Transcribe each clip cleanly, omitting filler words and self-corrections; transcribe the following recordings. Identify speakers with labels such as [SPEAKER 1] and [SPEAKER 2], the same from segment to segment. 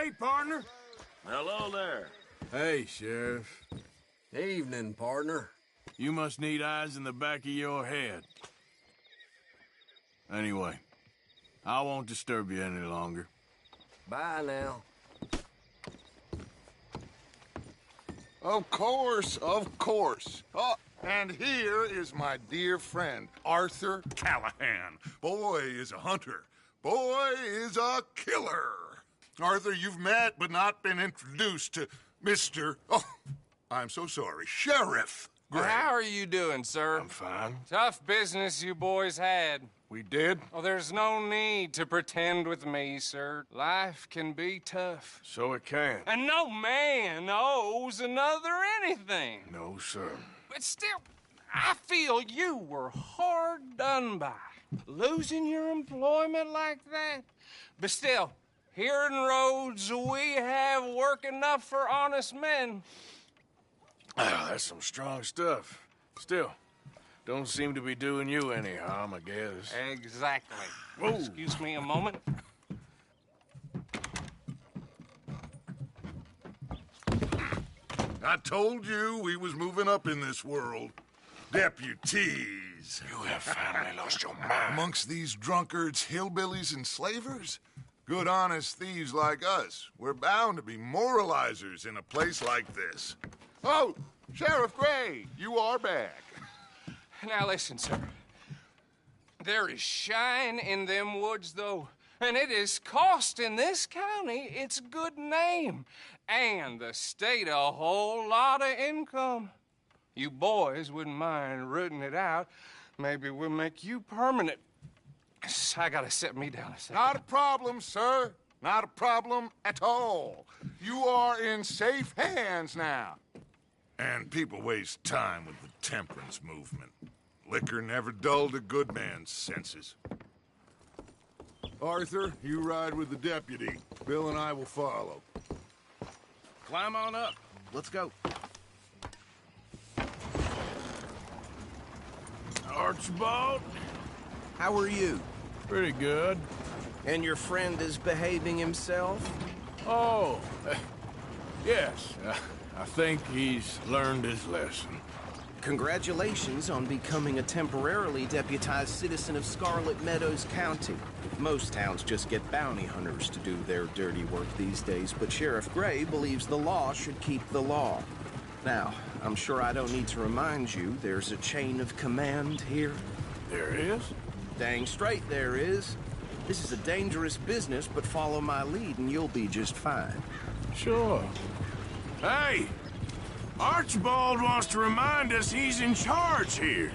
[SPEAKER 1] Hey, partner.
[SPEAKER 2] Hello there.
[SPEAKER 1] Hey, Sheriff.
[SPEAKER 3] Evening, partner.
[SPEAKER 1] You must need eyes in the back of your head. Anyway, I won't disturb you any longer.
[SPEAKER 3] Bye now.
[SPEAKER 4] Of course, of course. Oh, and here is my dear friend, Arthur Callahan. Boy is a hunter. Boy is a killer. Arthur, you've met but not been introduced to Mr. Oh, I'm so sorry, Sheriff Gray.
[SPEAKER 5] How are you doing, sir?
[SPEAKER 1] I'm fine.
[SPEAKER 5] Tough business you boys had.
[SPEAKER 4] We did?
[SPEAKER 5] Oh, there's no need to pretend with me, sir. Life can be tough.
[SPEAKER 1] So it can.
[SPEAKER 5] And no man owes another anything.
[SPEAKER 1] No, sir.
[SPEAKER 5] But still, I feel you were hard done by. Losing your employment like that. But still, here in Rhodes, we have work enough for honest men.
[SPEAKER 1] Oh, that's some strong stuff. Still, don't seem to be doing you any harm, I guess.
[SPEAKER 5] Exactly.
[SPEAKER 1] Whoa.
[SPEAKER 5] Excuse me a moment.
[SPEAKER 4] I told you we was moving up in this world. Deputies.
[SPEAKER 1] You have finally lost your mind.
[SPEAKER 4] Amongst these drunkards, hillbillies, and slavers? Good honest thieves like us. We're bound to be moralizers in a place like this. Oh, Sheriff Gray, you are back.
[SPEAKER 5] Now listen, sir. There is shine in them woods, though, and it is costing this county its good name and the state a whole lot of income. You boys wouldn't mind rooting it out. Maybe we'll make you permanent. I gotta set me down a second.
[SPEAKER 4] Not a problem, sir. Not a problem at all. You are in safe hands now. And people waste time with the temperance movement. Liquor never dulled a good man's senses. Arthur, you ride with the deputy. Bill and I will follow.
[SPEAKER 6] Climb on up. Let's go.
[SPEAKER 1] Archibald?
[SPEAKER 3] How are you?
[SPEAKER 1] Pretty good.
[SPEAKER 3] And your friend is behaving himself?
[SPEAKER 1] Oh, yes. I think he's learned his lesson.
[SPEAKER 3] Congratulations on becoming a temporarily deputized citizen of Scarlet Meadows County. Most towns just get bounty hunters to do their dirty work these days, but Sheriff Gray believes the law should keep the law. Now, I'm sure I don't need to remind you there's a chain of command here.
[SPEAKER 1] There is?
[SPEAKER 3] Dang straight there is. This is a dangerous business, but follow my lead and you'll be just fine.
[SPEAKER 1] Sure. Hey! Archibald wants to remind us he's in charge here.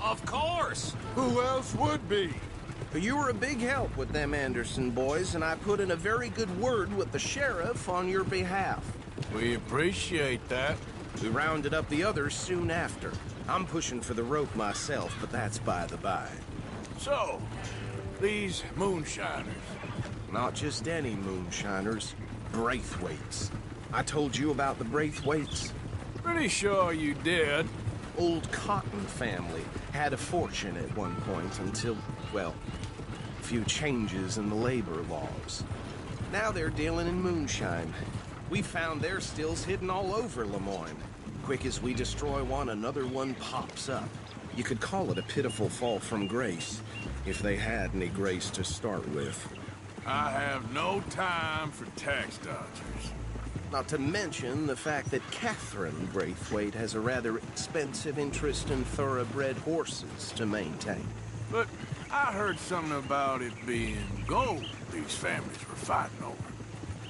[SPEAKER 5] Of course.
[SPEAKER 4] Who else would be?
[SPEAKER 3] You were a big help with them Anderson boys, and I put in a very good word with the sheriff on your behalf.
[SPEAKER 1] We appreciate that.
[SPEAKER 3] We rounded up the others soon after. I'm pushing for the rope myself, but that's by the by.
[SPEAKER 1] So, these moonshiners.
[SPEAKER 3] Not just any moonshiners, Braithwaites. I told you about the Braithwaites.
[SPEAKER 1] Pretty sure you did.
[SPEAKER 3] Old Cotton family had a fortune at one point until, well, a few changes in the labor laws. Now they're dealing in moonshine. We found their stills hidden all over Lemoyne. Quick as we destroy one, another one pops up. You could call it a pitiful fall from grace, if they had any grace to start with.
[SPEAKER 1] I have no time for tax dodgers.
[SPEAKER 3] Not to mention the fact that Catherine Braithwaite has a rather expensive interest in thoroughbred horses to maintain.
[SPEAKER 1] But I heard something about it being gold these families were fighting over.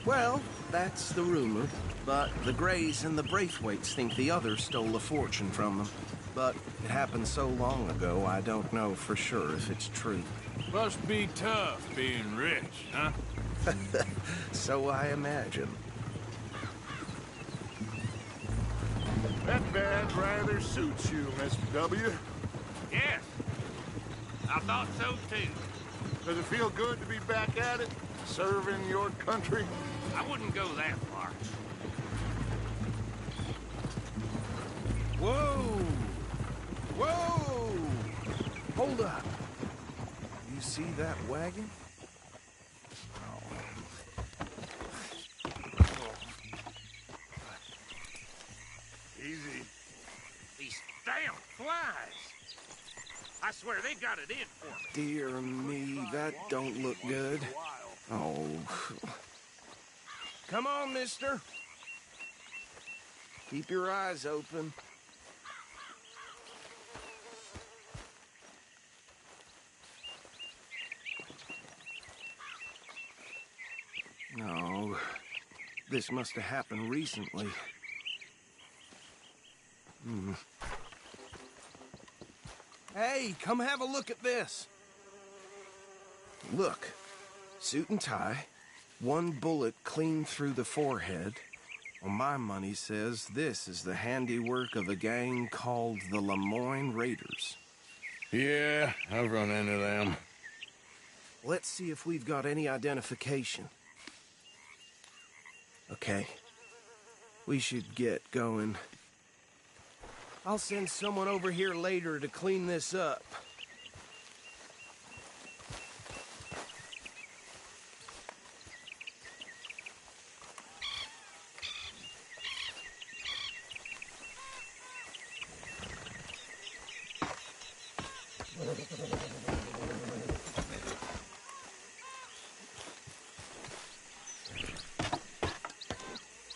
[SPEAKER 3] Well, that's the rumor. But the Grays and the Braithwaites think the others stole a fortune from them. But it happened so long ago, I don't know for sure if it's true.
[SPEAKER 1] Must be tough being rich, huh?
[SPEAKER 3] So I imagine.
[SPEAKER 4] That badge rather suits you, Mr. W.
[SPEAKER 2] Yes. I thought so too.
[SPEAKER 4] Does it feel good to be back at it? Serving your country?
[SPEAKER 2] I wouldn't go that far.
[SPEAKER 3] Whoa! Whoa! Hold up. You see that wagon?
[SPEAKER 2] swear they got it in for me.
[SPEAKER 3] Dear me, that don't look good. Oh. Come on, mister. Keep your eyes open. No, this must have happened recently. Hey, come have a look at this. Look, suit and tie, one bullet clean through the forehead. Well, my money says this is the handiwork of a gang called the Lemoyne Raiders.
[SPEAKER 1] Yeah, I've run into them.
[SPEAKER 3] Let's see if we've got any identification. Okay. We should get going. I'll send someone over here later to clean this up.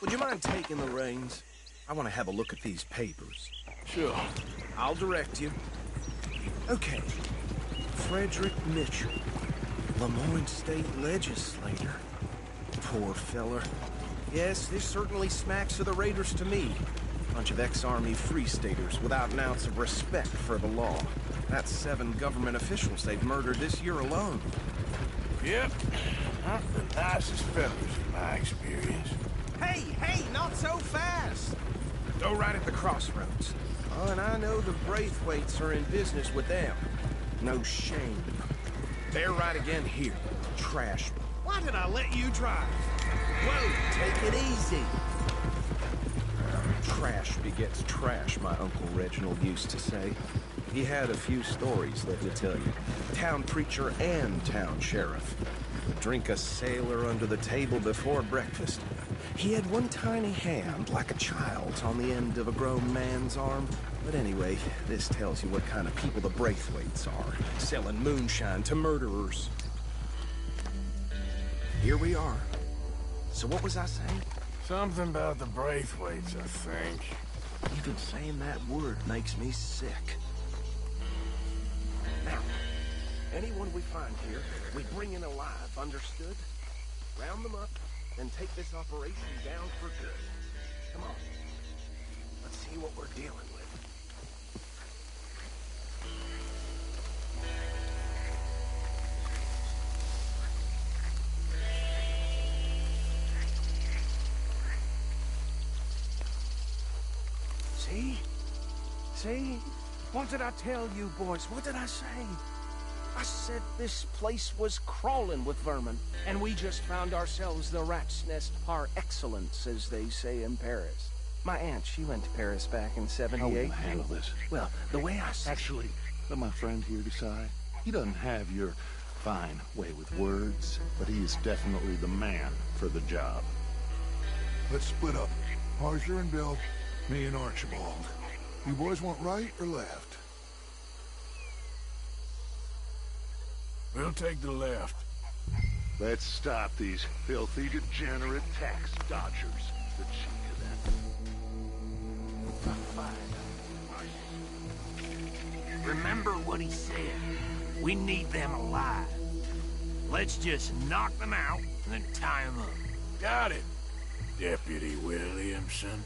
[SPEAKER 3] Would you mind taking the reins? I want to have a look at these papers.
[SPEAKER 1] Sure.
[SPEAKER 3] I'll direct you. Okay. Frederick Mitchell, Lemoyne State Legislator. Poor feller. Yes, this certainly smacks of the Raiders to me. Bunch of ex-Army Free Staters without an ounce of respect for the law. That's 7 government officials they've murdered this year alone.
[SPEAKER 1] Yep. Not the nicest fellas in my experience.
[SPEAKER 3] Hey, not so fast! Go right at the crossroads. Oh, and I know the Braithwaites are in business with them. No shame. They're right again here. Trash. Why did I let you drive? Whoa, take it easy. Trash begets trash, my Uncle Reginald used to say. He had a few stories, let me tell you. Town preacher and town sheriff. Would drink a sailor under the table before breakfast. He had one tiny hand, like a child's, on the end of a grown man's arm. But anyway, this tells you what kind of people the Braithwaites are, selling moonshine to murderers. Here we are. So what was I saying?
[SPEAKER 1] Something about the Braithwaites, I think.
[SPEAKER 3] Even saying that word makes me sick. Now, anyone we find here, we bring in alive, understood? Round them up, and take this operation down for good. Come on. Let's see what we're dealing with. See? What did I tell you, boys? What did I say? I said this place was crawling with vermin, and we just found ourselves the rat's nest par excellence, as they say in Paris. My aunt, she went to Paris back in '78.
[SPEAKER 7] How are we gonna handle this?
[SPEAKER 3] Well, the way I see...
[SPEAKER 7] Actually, let my friend here decide. He doesn't have your fine way with words, but he is definitely the man for the job.
[SPEAKER 4] Let's split up. Arthur and Bill, me and Archibald. You boys want right or left?
[SPEAKER 1] We'll take the left.
[SPEAKER 7] Let's stop these filthy, degenerate tax dodgers. The cheek of that.
[SPEAKER 2] Remember what he said. We need them alive. Let's just knock them out and then tie them up.
[SPEAKER 1] Got it, Deputy Williamson.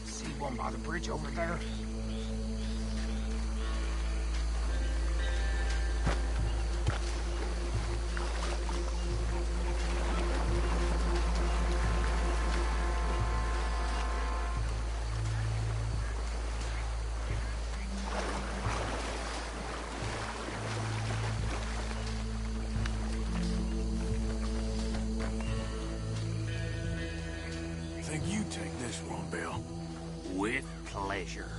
[SPEAKER 2] See one by the bridge over there?
[SPEAKER 1] Think you take this one, Bill.
[SPEAKER 2] With pleasure.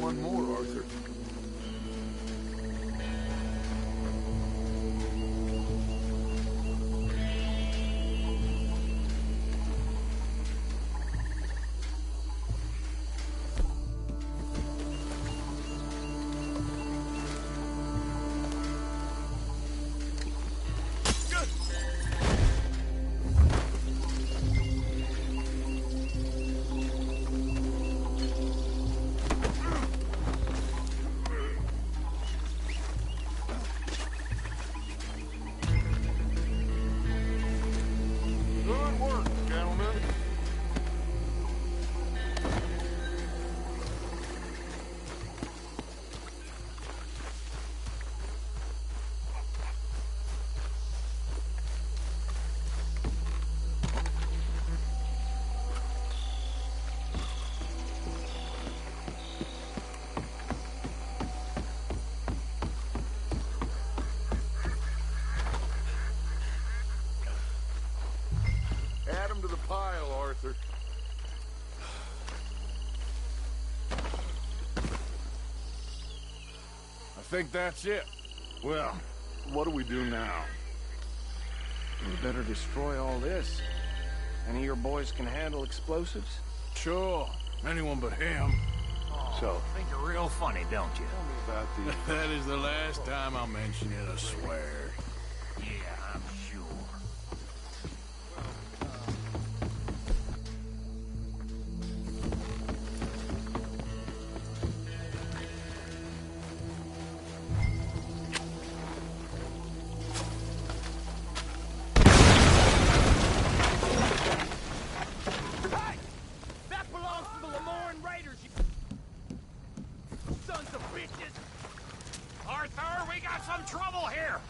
[SPEAKER 4] one more, Arthur. Good work, gentlemen. Add 'em to the pile, Arthur.
[SPEAKER 1] I think that's it.
[SPEAKER 7] Well, what do we do now?
[SPEAKER 6] We better destroy all this. Any of your boys can handle explosives?
[SPEAKER 1] Sure. Anyone but him.
[SPEAKER 7] So,
[SPEAKER 2] Think you're real funny, don't you?
[SPEAKER 7] tell me about the...
[SPEAKER 1] That is the last time I'll mention it, I swear.
[SPEAKER 2] Yeah, I'm sure.
[SPEAKER 6] Hey! That belongs to the Lemoyne Raiders, you sons of bitches!
[SPEAKER 2] Arthur, we got some trouble here!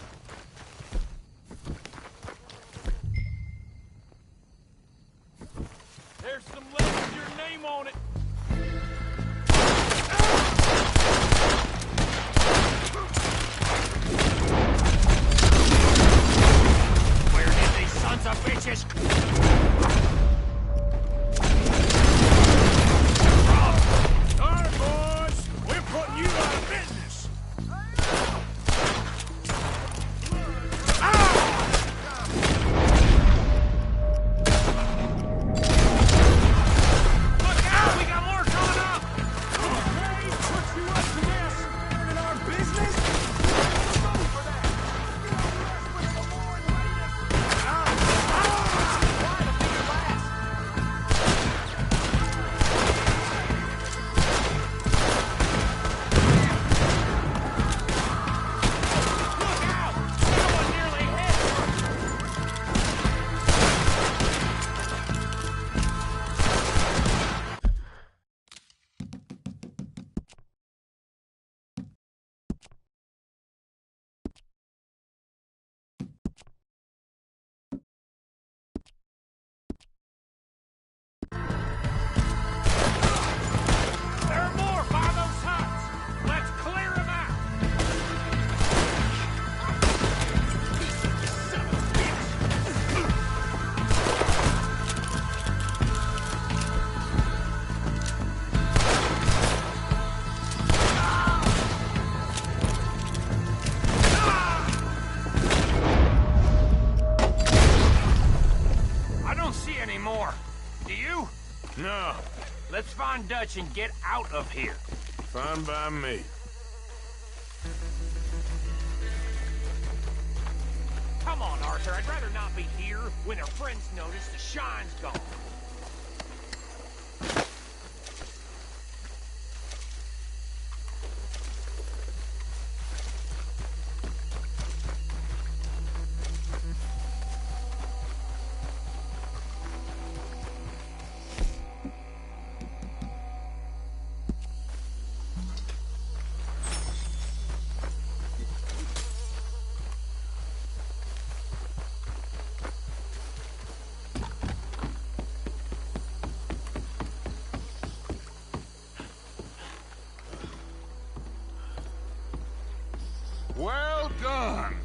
[SPEAKER 6] There's some letters with your name on it.
[SPEAKER 2] Where did these sons of bitches
[SPEAKER 1] All right, boys. We're putting you out of business.
[SPEAKER 2] Look out! We got more coming up!
[SPEAKER 6] Hey, put you up to this in our business? Go for that. You don't mess with the Lemoyne Raiders. Why the big last?
[SPEAKER 2] Look out! Someone nearly hit us! There are more by those huts! Let's clear them out! I don't see any more. Do you?
[SPEAKER 1] No.
[SPEAKER 2] Let's find Dutch and get out of here.
[SPEAKER 1] Fine by me.
[SPEAKER 2] Come on, Arthur. I'd rather not be here when our friends notice the shine's gone.
[SPEAKER 4] Well done.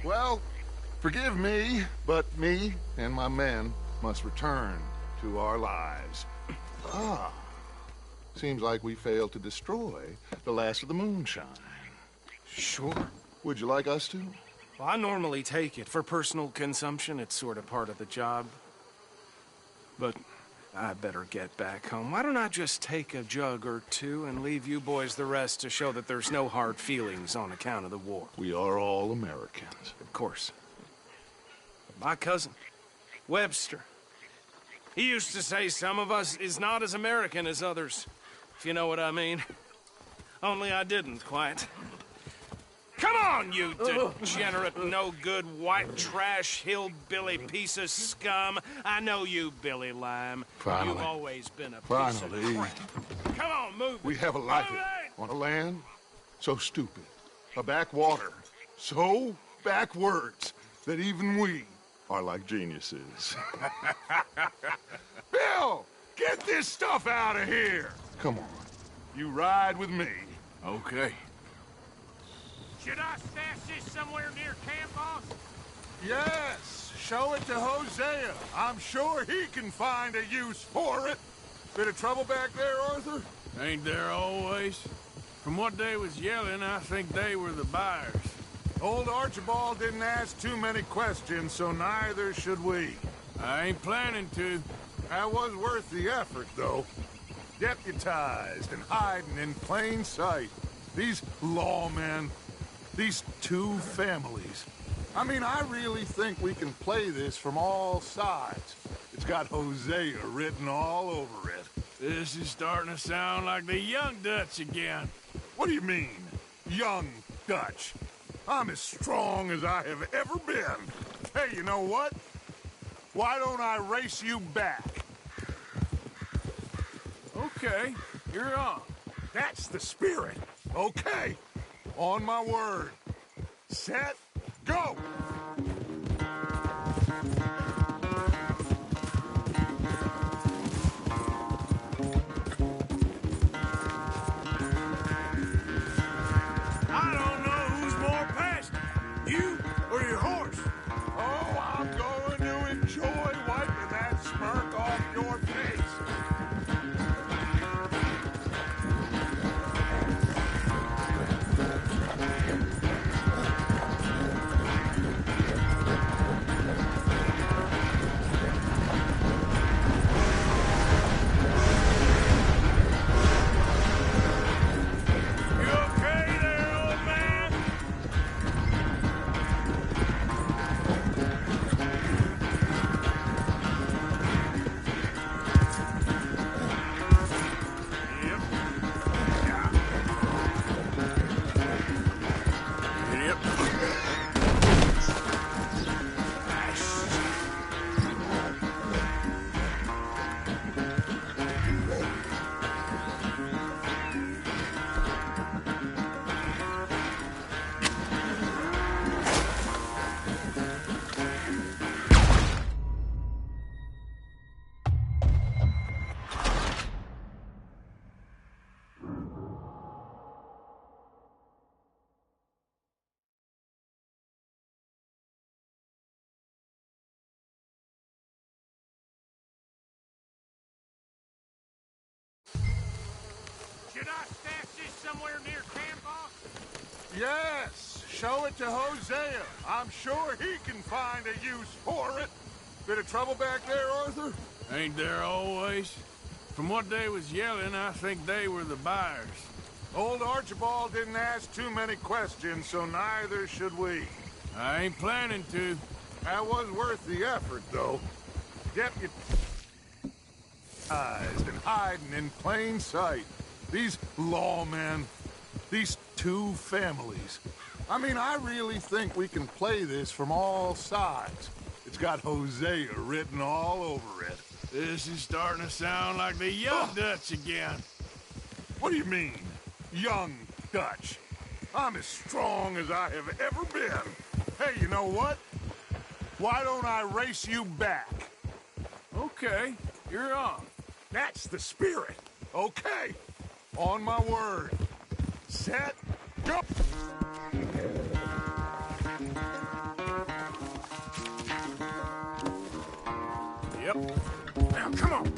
[SPEAKER 4] Well, forgive me, but me and my men must return to our lives. Ah, Seems like we failed to destroy the last of the moonshine.
[SPEAKER 3] Sure.
[SPEAKER 4] Would you like us to?
[SPEAKER 3] Well, I normally take it. For personal consumption, it's sort of part of the job. But I better get back home. Why don't I just take a jug or two and leave you boys the rest to show that there's no hard feelings on account of the war?
[SPEAKER 4] We are all Americans.
[SPEAKER 3] Of course. My cousin, Webster, he used to say some of us is not as American as others, if you know what I mean. Only I didn't quite. Come on, you degenerate, no-good, white trash, hillbilly piece of scum. I know you, Billy Lime.
[SPEAKER 4] Finally.
[SPEAKER 3] You've always been a piece
[SPEAKER 4] Finally.
[SPEAKER 3] of crap. Come on, move.
[SPEAKER 4] We have a life
[SPEAKER 3] Move it.
[SPEAKER 4] on a land so stupid, a backwater so backwards that even we are like geniuses. Bill, get this stuff out of here. Come on, you ride with me.
[SPEAKER 1] Okay.
[SPEAKER 2] Should I stash this somewhere near camp, boss?
[SPEAKER 4] Yes, show it to Hosea. I'm sure he can find a use for it. Bit of trouble back there, Arthur?
[SPEAKER 1] Ain't there always? From what they was yelling, I think they were the buyers.
[SPEAKER 4] Old Archibald didn't ask too many questions, so neither should we.
[SPEAKER 1] I ain't planning to.
[SPEAKER 4] That was worth the effort, though. Deputized and hiding in plain sight. These lawmen, these two families. I mean, I really think we can play this from all sides. It's got Hosea written all over it.
[SPEAKER 1] This is starting to sound like the Young Dutch again.
[SPEAKER 4] What do you mean, young Dutch? I'm as strong as I have ever been. Hey, you know what? Why don't I race you back?
[SPEAKER 1] Okay, you're on.
[SPEAKER 4] That's the spirit. Okay, on my word. Set, go!
[SPEAKER 1] I don't know who's more passionate, you or your horse.
[SPEAKER 4] Oh, I'm going to enjoy wiping that smirk off your face.
[SPEAKER 1] You okay there, old man? Yep. Yeah. Yep.
[SPEAKER 2] Should I stash this somewhere near camp, boss?
[SPEAKER 4] Yes, show it to Hosea. I'm sure he can find a use for it. Bit of trouble back there, Arthur?
[SPEAKER 1] Ain't there always? From what they was yelling, I think they were the buyers.
[SPEAKER 4] Old Archibald didn't ask too many questions, so neither should we.
[SPEAKER 1] I ain't planning to.
[SPEAKER 4] That was worth the effort, though. Deputized and hiding in plain sight. These lawmen, these two families. I mean, I really think we can play this from all sides. It's got Hosea written all over it.
[SPEAKER 1] This is starting to sound like the Young Dutch again.
[SPEAKER 4] What do you mean, young Dutch? I'm as strong as I have ever been. Hey, you know what? Why don't I race you back?
[SPEAKER 1] Okay, you're on.
[SPEAKER 4] That's the spirit. Okay, on my word. Set, go!
[SPEAKER 1] Yep. Now, come on.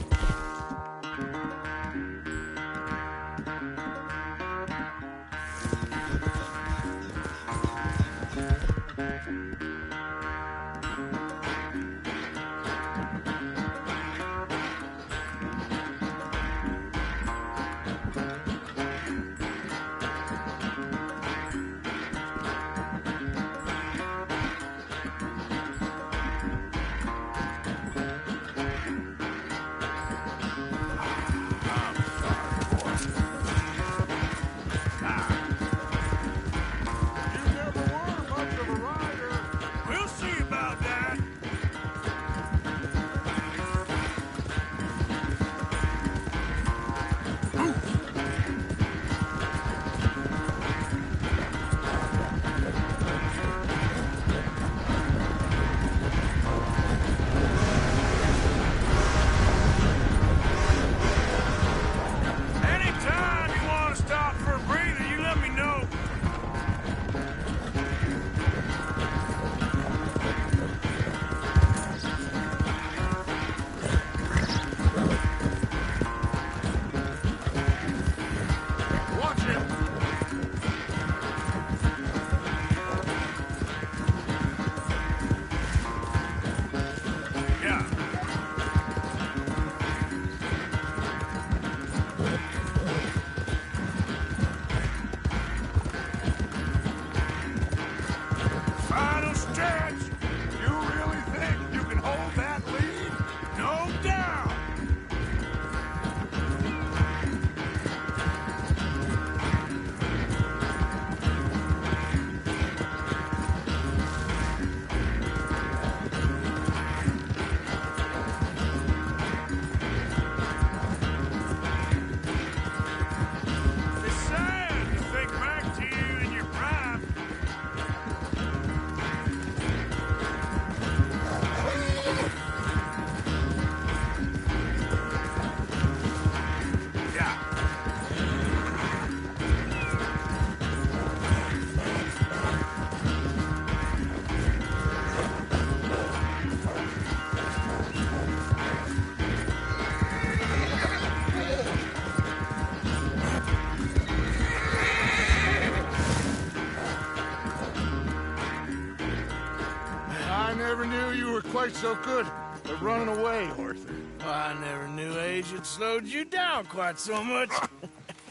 [SPEAKER 4] quite so good at running away, Arthur.
[SPEAKER 1] Oh, I never knew age had slowed you down quite so much.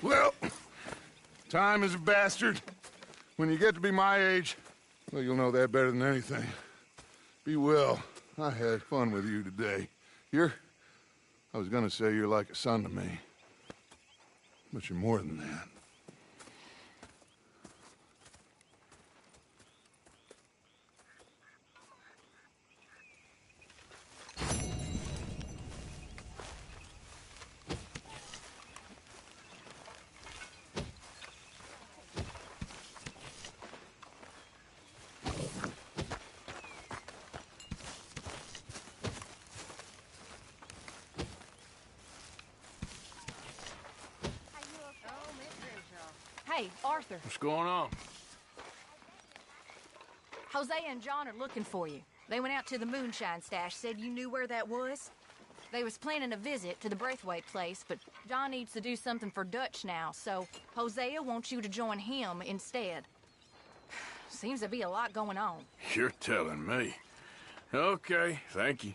[SPEAKER 4] Well, time is a bastard. When you get to be my age, well, you'll know that better than anything. Be well. I had fun with you today. I was gonna say you're like a son to me. But you're more than that.
[SPEAKER 8] Hey, Arthur.
[SPEAKER 1] What's going on?
[SPEAKER 8] Jose and John are looking for you. They went out to the moonshine stash, said you knew where that was. They was planning a visit to the Braithwaite place, but John needs to do something for Dutch now, so Hosea wants you to join him instead. Seems to be a lot going on.
[SPEAKER 1] You're telling me. Okay, thank you.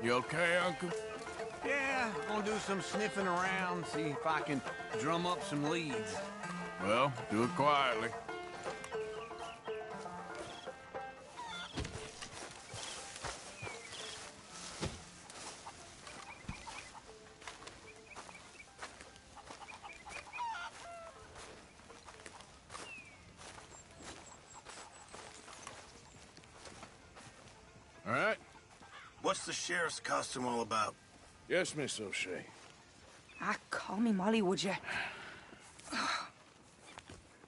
[SPEAKER 1] You okay, Uncle?
[SPEAKER 9] Yeah, gonna do some sniffing around, see if I can drum up some leads.
[SPEAKER 1] Well, do it quietly. All right?
[SPEAKER 10] What's the sheriff's costume all about?
[SPEAKER 1] Yes, Miss O'Shea.
[SPEAKER 11] Ah, call me Molly, would you?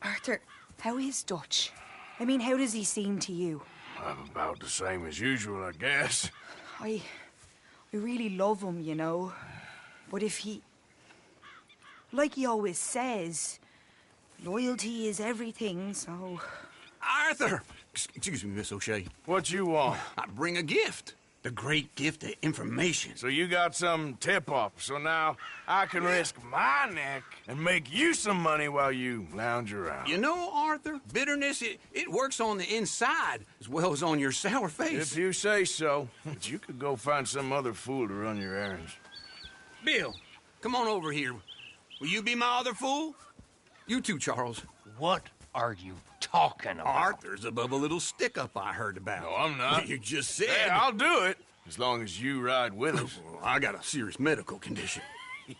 [SPEAKER 11] Arthur, how is Dutch? I mean, how does he seem to you?
[SPEAKER 1] About the same as usual, I guess.
[SPEAKER 11] I really love him, you know. But if he... Like he always says, loyalty is everything, so...
[SPEAKER 9] Arthur! Excuse me, Miss O'Shea.
[SPEAKER 1] What you want?
[SPEAKER 9] I bring a gift. The great gift of information.
[SPEAKER 1] So you got some tip-off, so now I can risk my neck and make you some money while you lounge around.
[SPEAKER 9] You know, Arthur, bitterness, it works on the inside as well as on your sour face.
[SPEAKER 1] If you say so. But you could go find some other fool to run your errands.
[SPEAKER 9] Bill, come on over here. Will you be my other fool? You too, Charles.
[SPEAKER 2] What are you talking about?
[SPEAKER 9] Arthur's above a little stick-up I heard about.
[SPEAKER 1] No, I'm not.
[SPEAKER 9] You just said...
[SPEAKER 1] Hey, I'll do it, as long as you ride with us.
[SPEAKER 9] I got a serious medical condition.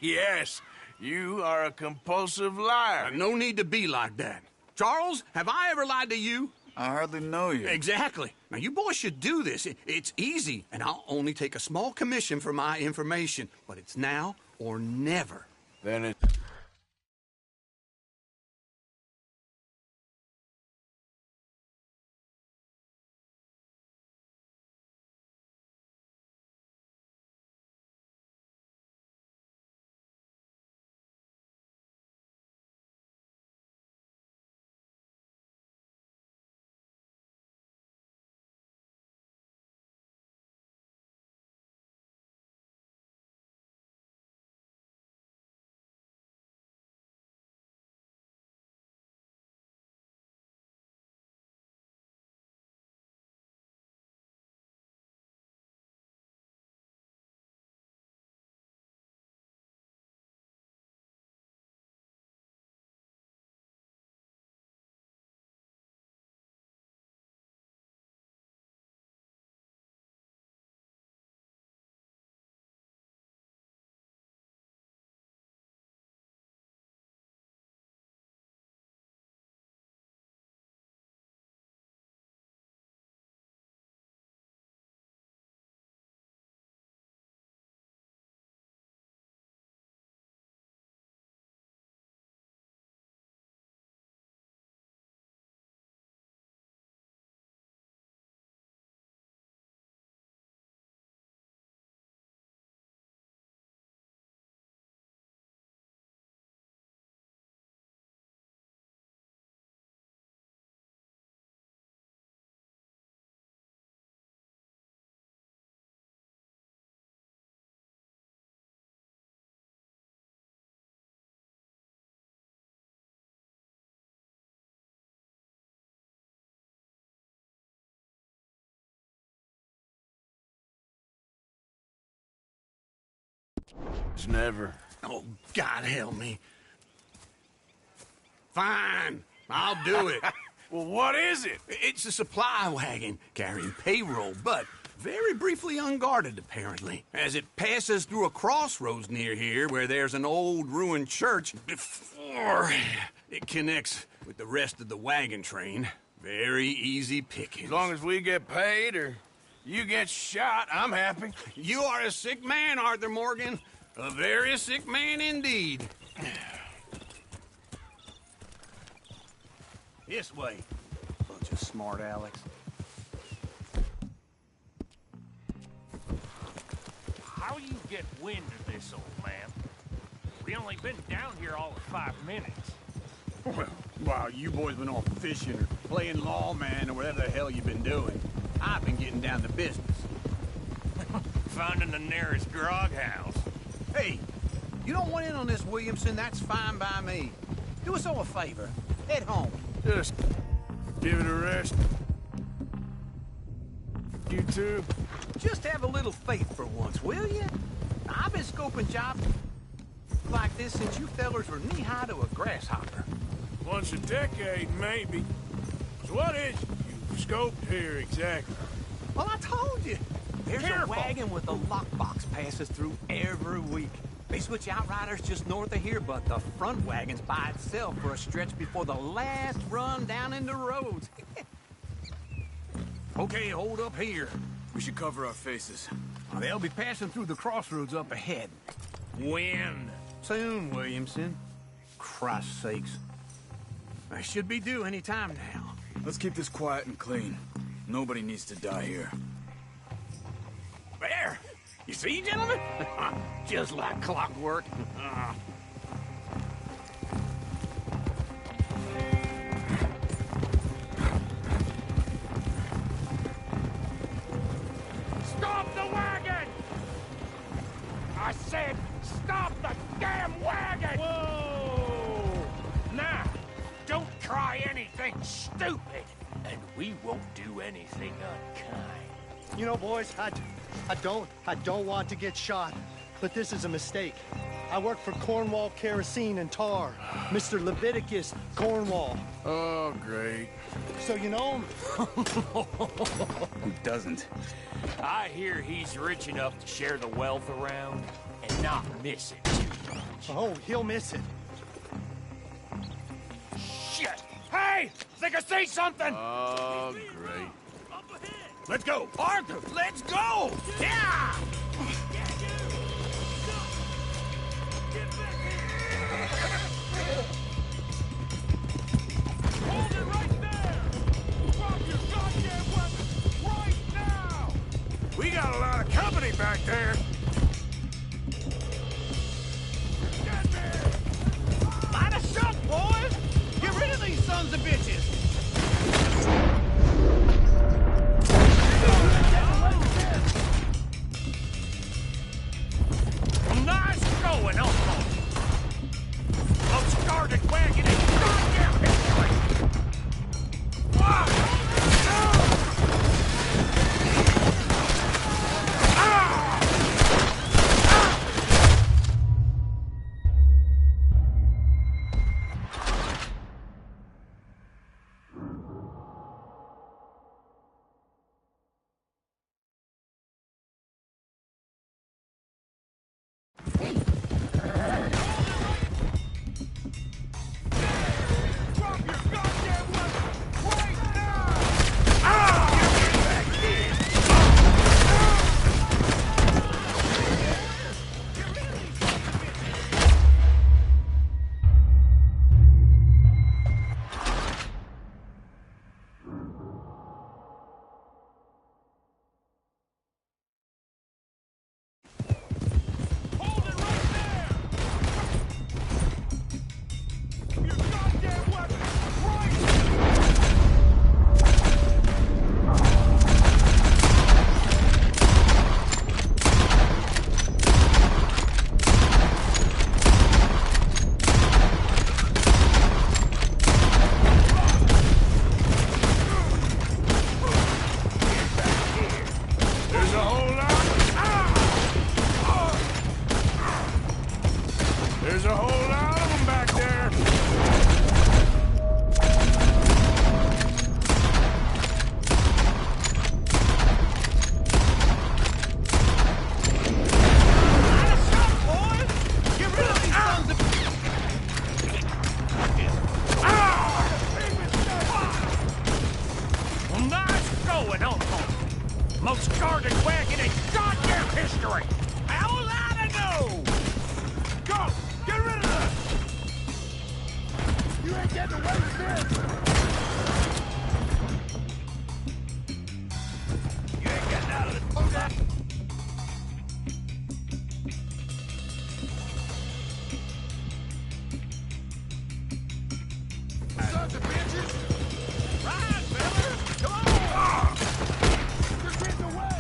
[SPEAKER 1] Yes, you are a compulsive liar.
[SPEAKER 9] No need to be like that. Charles, have I ever lied to you?
[SPEAKER 10] I hardly know you.
[SPEAKER 9] Exactly. Now, you boys should do this. It's easy, and I'll only take a small commission for my information. But it's now or never.
[SPEAKER 1] Then it... It's never.
[SPEAKER 9] Oh, God help me. Fine, I'll do it.
[SPEAKER 1] Well, what is it?
[SPEAKER 9] It's a supply wagon carrying payroll, but very briefly unguarded, apparently, as it passes through a crossroads near here where there's an old ruined church before it connects with the rest of the wagon train. Very easy pickings.
[SPEAKER 1] As long as we get paid or you get shot, I'm happy.
[SPEAKER 9] You are a sick man, Arthur Morgan. A very sick man indeed. This way. Bunch of smart Alex.
[SPEAKER 2] How you get wind of this, old man? We only been down here all of 5 minutes.
[SPEAKER 12] Well, while you boys been off fishing or playing lawman or whatever the hell you've been doing, I've been getting down to business.
[SPEAKER 2] Finding the nearest grog house.
[SPEAKER 12] Hey, you don't want in on this, Williamson, that's fine by me. Do us all a favor. Head home.
[SPEAKER 1] Just give it a rest. You too.
[SPEAKER 12] Just have a little faith for once, will you? I've been scoping jobs like this since you fellers were knee-high to a grasshopper.
[SPEAKER 1] Once a decade, maybe. So what is it you've scoped here exactly?
[SPEAKER 12] Well, I told you. There's
[SPEAKER 2] Careful.
[SPEAKER 12] a wagon with a lockbox passes through every week. They switch outriders just north of here, but the front wagon's by itself for a stretch before the last run down into roads.
[SPEAKER 9] Okay, hold up here.
[SPEAKER 12] We should cover our faces. They'll be passing through the crossroads up ahead.
[SPEAKER 2] When?
[SPEAKER 12] Soon, Williamson. Christ's sakes. They should be due any time now.
[SPEAKER 13] Let's keep this quiet and clean. Nobody needs to die here.
[SPEAKER 12] There! You see, gentlemen? Just like clockwork.
[SPEAKER 2] Stop the wagon! I said, stop the damn wagon! Whoa! Now, don't try anything stupid, and we won't do anything unkind.
[SPEAKER 14] You know, boys, I don't want to get shot, but this is a mistake. I work for Cornwall Kerosene and Tar, Mr. Leviticus Cornwall.
[SPEAKER 1] Oh, great.
[SPEAKER 14] So you know him?
[SPEAKER 13] Who doesn't?
[SPEAKER 2] I hear he's rich enough to share the wealth around and not miss it too much.
[SPEAKER 14] Oh, he'll miss it.
[SPEAKER 2] Shit! Hey! Think I see something!
[SPEAKER 1] Oh, great.
[SPEAKER 9] Let's go! Arthur, let's go!
[SPEAKER 2] Yeah!
[SPEAKER 6] Hold it right there! Drop your goddamn weapon right now!
[SPEAKER 1] We got a lot of company back there.
[SPEAKER 12] Line us up, boys! Get rid of these sons of bitches!
[SPEAKER 2] Nice going, Uncle! Let's start
[SPEAKER 6] Most guarded wagon in goddamn history! How will I know? Go! Get rid of that! You ain't getting away with this! You ain't getting out of it! Hold up! Sons of bitches! Ride, fellas! Come on! You're getting away!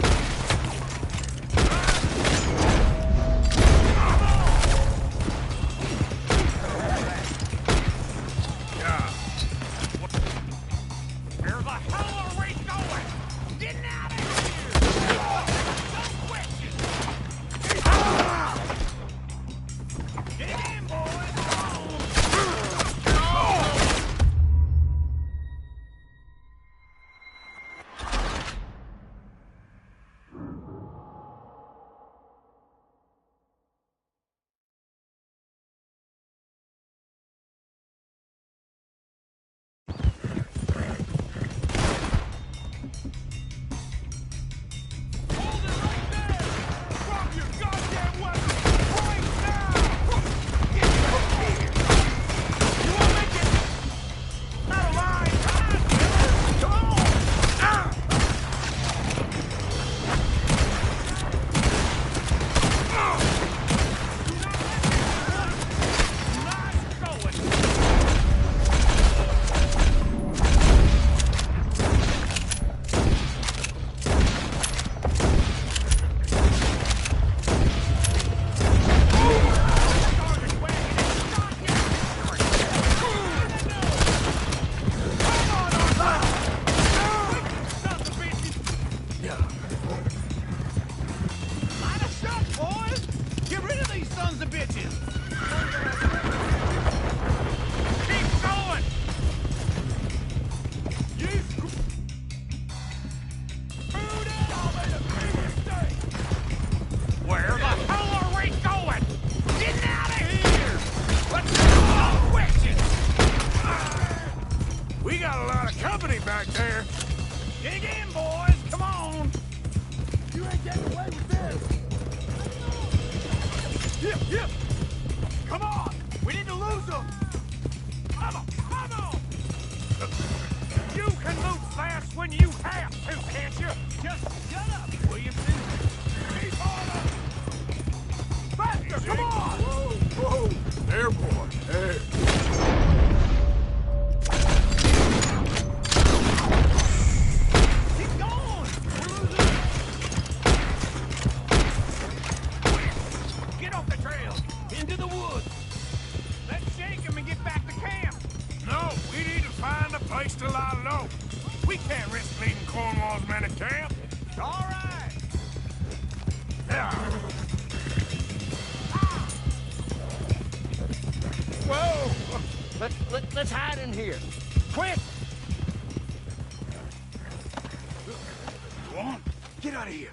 [SPEAKER 6] Where the hell are we going? Getting out of here! No question! Get in, boys! Back there. Dig in, boys. Come on. You ain't getting away with this. Yeah. Come on. We need to lose them. Come on. You can move fast when you have to, can't you? Just shut up, Williamson. Keep on up. Faster, come on. Whoa. There, boy. There. To lie low. We can't risk leaving Cornwall's men at camp. All right.
[SPEAKER 15] Whoa! Let's hide in here. Quick!
[SPEAKER 1] Go on.
[SPEAKER 15] Get out of here.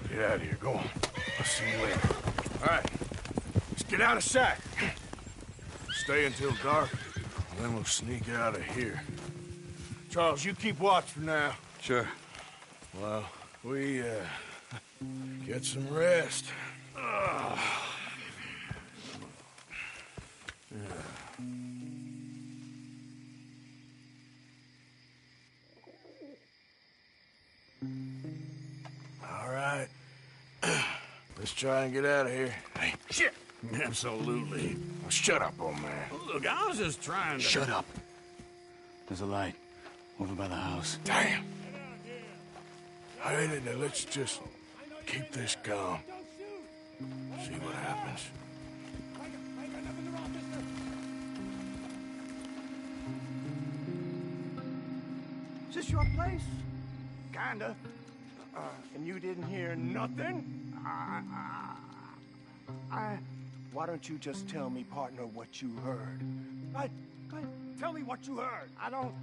[SPEAKER 1] Get out of here. Go on. I'll see you later. All right. Let's get out of sight. Stay until dark. Then we'll sneak out of here. Charles, you keep watch for now.
[SPEAKER 13] Sure.
[SPEAKER 1] Well, we, get some rest. All right. Let's try and get out of here. Hey, shit!
[SPEAKER 9] Absolutely.
[SPEAKER 1] Well, shut up, old man.
[SPEAKER 9] Look, I was just trying to...
[SPEAKER 13] Shut up. There's a light over by the house.
[SPEAKER 1] Damn. Hey, now let's just keep this calm. See what happens.
[SPEAKER 6] Is this your place? Kinda. And you didn't hear nothing? Why don't you just tell me, partner, what you heard? Tell me what you heard. I don't...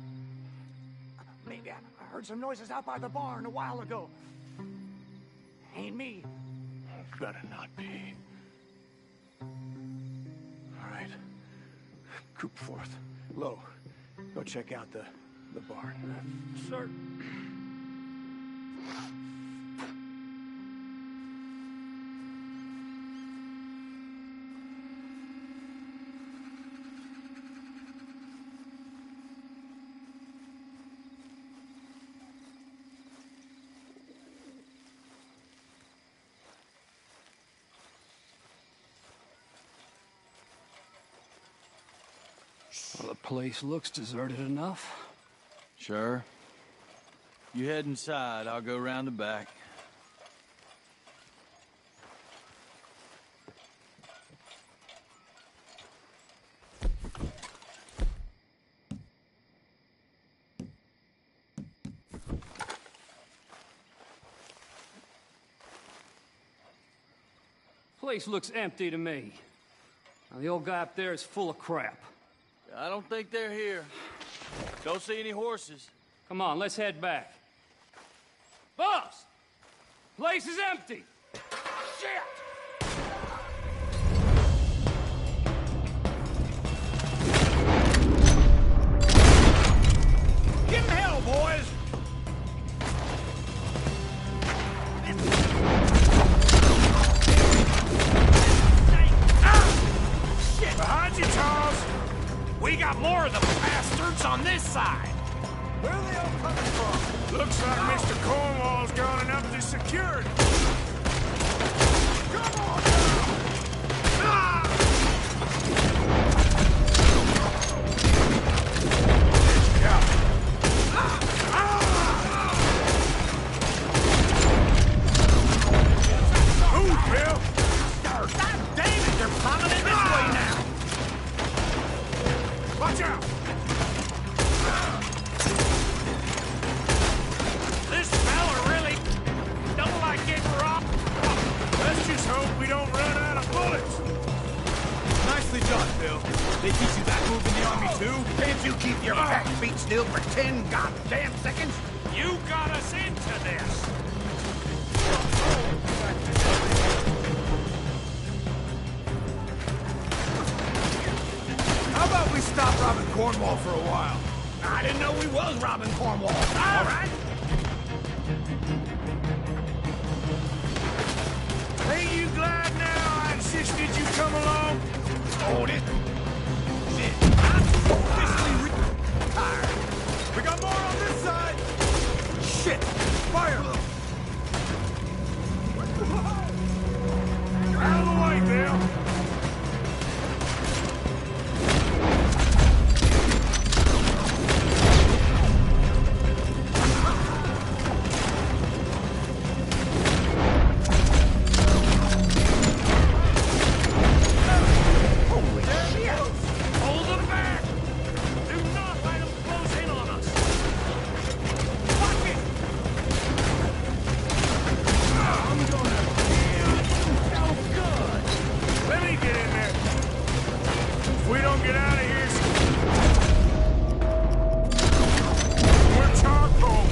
[SPEAKER 6] Maybe I heard some noises out by the barn a while ago. Ain't me.
[SPEAKER 1] Better not be.
[SPEAKER 6] All right. Coop forth. Low. Go check out the barn. Sir.
[SPEAKER 16] Well, the place looks deserted enough.
[SPEAKER 13] Sure. You head inside, I'll go round the back.
[SPEAKER 16] Place looks empty to me. Now, the old guy up there is full of crap.
[SPEAKER 13] I don't think they're here. Don't see any horses.
[SPEAKER 16] Come on, let's head back. Boss! Place is empty! Shit!
[SPEAKER 2] Give him hell, boys! Shit! Behind you, Charles! We got more of the bastards on this side!
[SPEAKER 6] Where are they all coming from?
[SPEAKER 1] Looks like Mr. Cornwall's gone and upped his security.
[SPEAKER 6] Come on now!
[SPEAKER 1] Ah! Move, Bill!
[SPEAKER 2] God damn it, they're coming in this way now!
[SPEAKER 1] Watch out!
[SPEAKER 2] This fella really don't like getting robbed.
[SPEAKER 1] Let's just hope we don't run out of bullets.
[SPEAKER 12] Nicely done, Bill. They teach you that move in the army, too?
[SPEAKER 2] Can't you keep your fat feet still for 10 goddamn seconds? You got us into this!
[SPEAKER 12] How about we stop robbing Cornwall for a while?
[SPEAKER 2] I didn't know we was robbing Cornwall. All right.
[SPEAKER 1] Ain't you glad now I insisted you come along?
[SPEAKER 2] Hold it. Shit. I'm officially retired.
[SPEAKER 12] We got more on this side! Shit! Fire!
[SPEAKER 1] Out of the way, Bill.
[SPEAKER 2] Hold them back. Do not let them close in on us. Watch it.
[SPEAKER 1] I'm gonna feel so good. Let me get in there. If we don't get out of here, we're charcoal.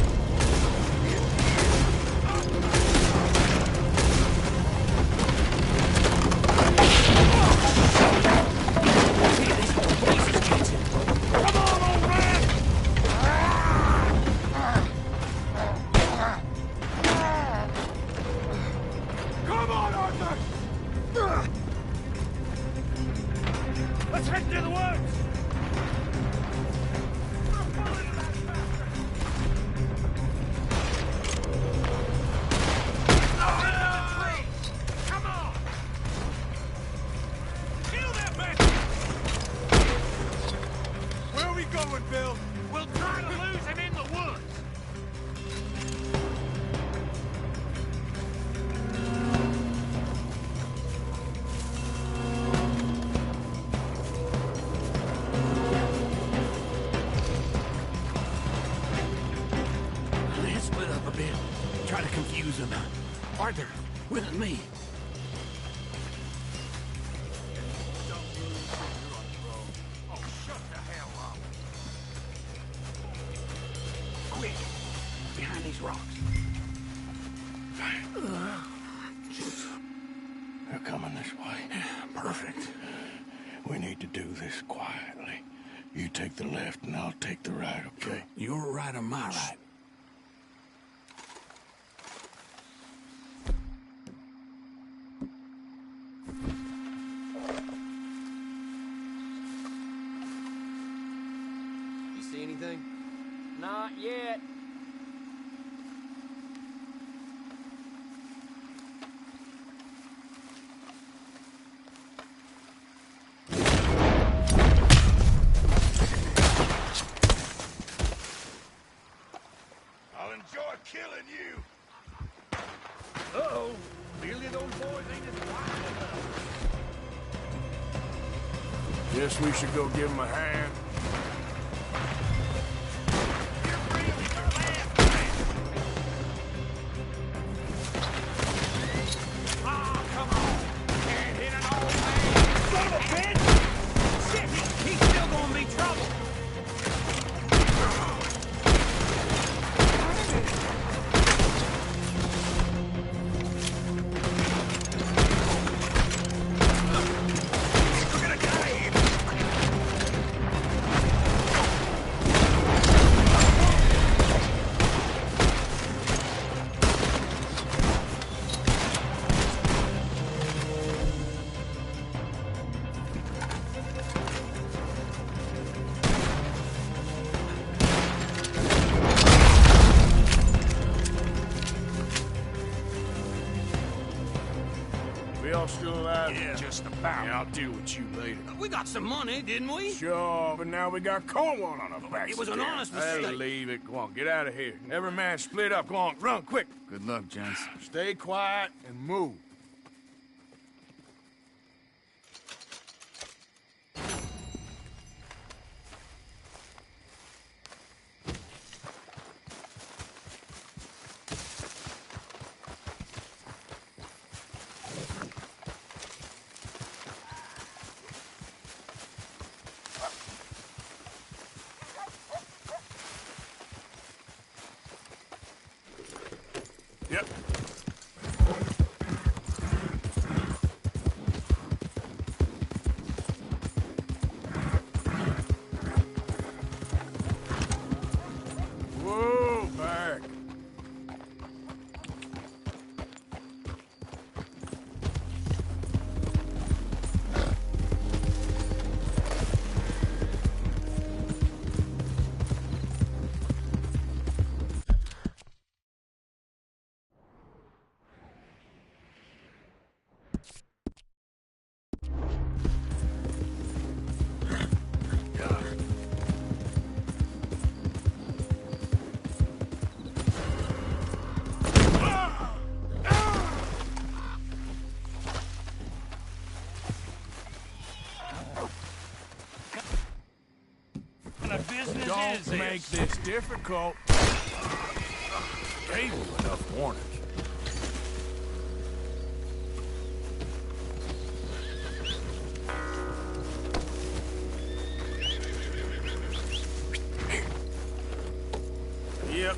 [SPEAKER 2] Come on, old man.
[SPEAKER 6] Come on, Arthur!
[SPEAKER 2] Let's head to the woods. Come on. Kill that bastard.
[SPEAKER 12] Where are we going, Bill?
[SPEAKER 2] We'll try to lose him in the woods.
[SPEAKER 9] Let's split up a bit. Try to confuse them. Arthur, with me.
[SPEAKER 2] Oh, shut the hell up.
[SPEAKER 9] Quick. Behind these rocks.
[SPEAKER 10] They're coming this way.
[SPEAKER 9] Perfect.
[SPEAKER 10] We need to do this quietly. You take the left and I'll take the right, okay?
[SPEAKER 9] Your right or my right?
[SPEAKER 15] anything?
[SPEAKER 2] Not yet.
[SPEAKER 1] I'll enjoy killing you.
[SPEAKER 2] Uh-oh. Clearly those boys ain't as wild enough.
[SPEAKER 1] Guess we should go give him a hand. We all still alive?
[SPEAKER 9] Yeah, just about.
[SPEAKER 1] Yeah, I'll deal with you later.
[SPEAKER 9] We got some money, didn't we?
[SPEAKER 1] Sure, but now we got Cornwall on our backs.
[SPEAKER 9] It was an honest
[SPEAKER 1] I'll
[SPEAKER 9] mistake.
[SPEAKER 1] leave it. Go on, get out of here. Every man split up. Go on, run quick.
[SPEAKER 7] Good luck, gents.
[SPEAKER 1] Stay quiet and move. Yep. Whoa, back. Don't make this difficult. Gave you enough warning. Yep.